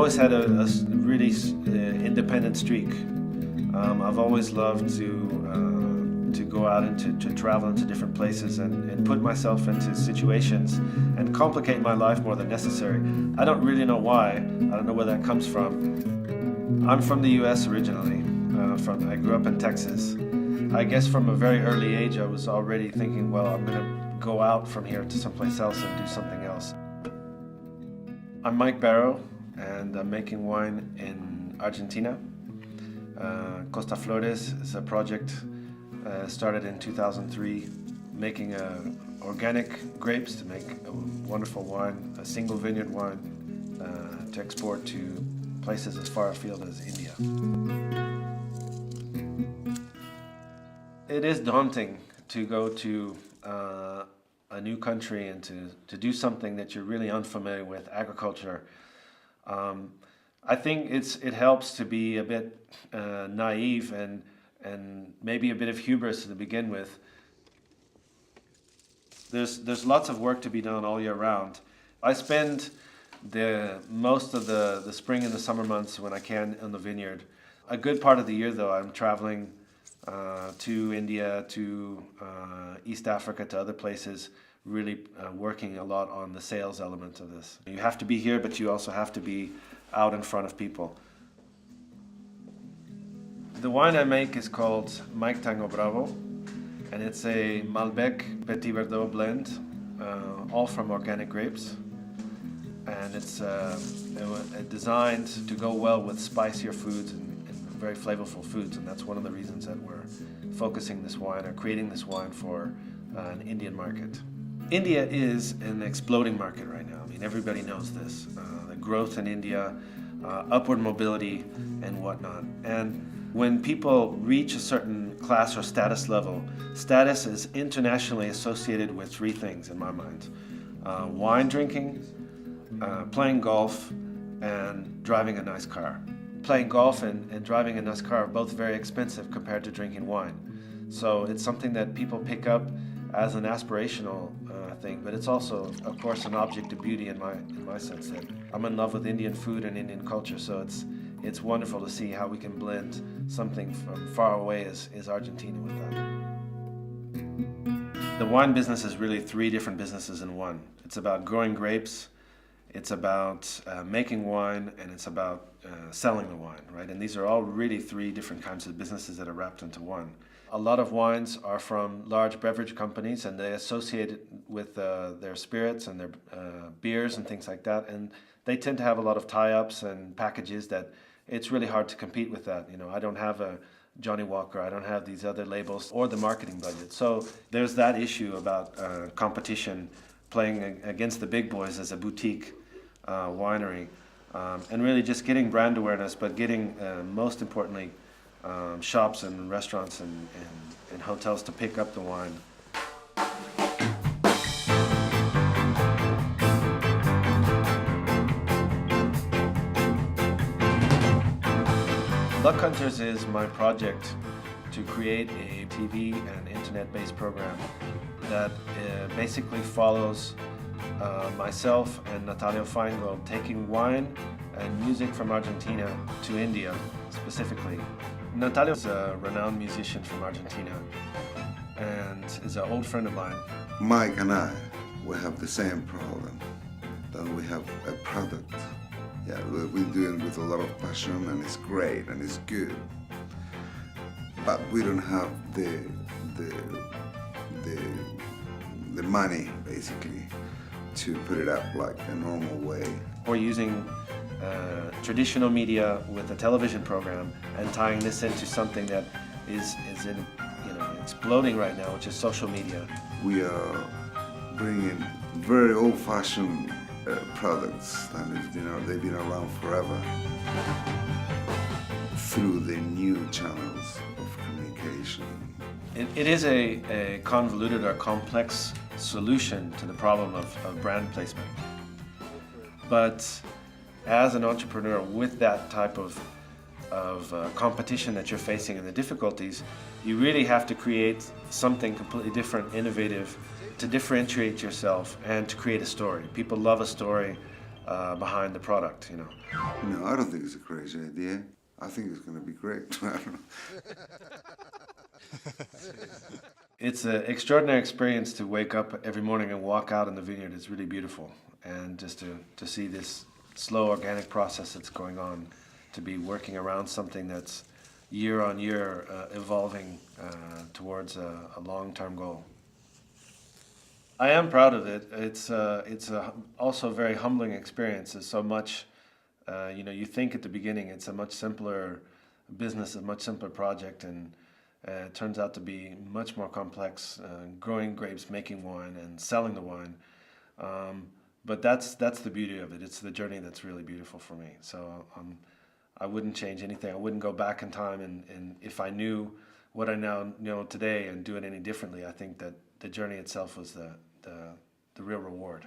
always had a really independent streak. I've always loved to go out and to travel into different places and put myself into situations and complicate my life more than necessary. I don't really know why. I don't know where that comes from. I'm from the US originally. I grew up in Texas. I guess from a very early age I was already thinking, well, I'm going to go out from here to someplace else and do something else. I'm Mike Barrow, and I'm making wine in Argentina. Costa Flores is a project started in 2003, making organic grapes to make a wonderful wine, a single vineyard wine to export to places as far afield as India. It is daunting to go to a new country and to do something that you're really unfamiliar with, agriculture. I think it helps to be a bit naive and maybe a bit of hubris to begin with. There's lots of work to be done all year round. I spend most of the spring and the summer months when I can in the vineyard. A good part of the year though, I'm traveling to India, to East Africa, to other places, really working a lot on the sales element of this. You have to be here, but you also have to be out in front of people. The wine I make is called Mike Bravo, and it's a Malbec Petit Verdot blend, all from organic grapes. And it's designed to go well with spicier foods and very flavorful foods, and that's one of the reasons that we're focusing this wine or creating this wine for an Indian market. India is an exploding market right now. I mean, everybody knows this. The growth in India, upward mobility and whatnot. And when people reach a certain class or status level, status is internationally associated with three things in my mind. Wine drinking, playing golf, and driving a nice car. Playing golf and driving a nice car are both very expensive compared to drinking wine. So it's something that people pick up as an aspirational thing, but it's also, of course, an object of beauty in my sense. That I'm in love with Indian food and Indian culture, so it's wonderful to see how we can blend something from far away as Argentina with that. The wine business is really three different businesses in one. It's about growing grapes, it's about making wine, and it's about selling the wine, right? And these are all really three different kinds of businesses that are wrapped into one. A lot of wines are from large beverage companies, and they associate it with their spirits and their beers and things like that. And they tend to have a lot of tie-ups and packages that it's really hard to compete with that. You know, I don't have a Johnny Walker, I don't have these other labels or the marketing budget. So there's that issue about competition, playing against the big boys as a boutique winery, and really just getting brand awareness, but getting, most importantly, shops and restaurants and hotels to pick up the wine. Luck Hunters is my project to create a TV and internet-based program that basically follows myself and Natalia Feingold taking wine and music from Argentina to India specifically. Natalia is a renowned musician from Argentina and is an old friend of mine. Mike and I, we have the same problem, that we have a product. Yeah, we do it with a lot of passion, and it's great and it's good. But we don't have the money, basically, to put it up like a normal way. We're using traditional media with a television program and tying this into something that is exploding right now, which is social media. We are bringing very old-fashioned products that they've been around forever through the new channels of communication. It is a convoluted or complex solution to the problem of brand placement. But as an entrepreneur with that type of competition that you're facing and the difficulties, you really have to create something completely different, innovative, to differentiate yourself and to create a story. People love a story. behind the product, you know. No, I don't think it's a crazy idea. I think it's going to be great. I don't know. It's an extraordinary experience to wake up every morning and walk out in the vineyard. It's really beautiful. And just to see this slow organic process that's going on, to be working around something that's year on year evolving towards a long-term goal. I am proud of it. It's also a very humbling experience. There's so much, you think at the beginning it's a much simpler business, a much simpler project, and it turns out to be much more complex, growing grapes, making wine, and selling the wine. But that's the beauty of it. It's the journey that's really beautiful for me. So I wouldn't change anything. I wouldn't go back in time, and if I knew what I now know today and do it any differently, I think that the journey itself was the real reward.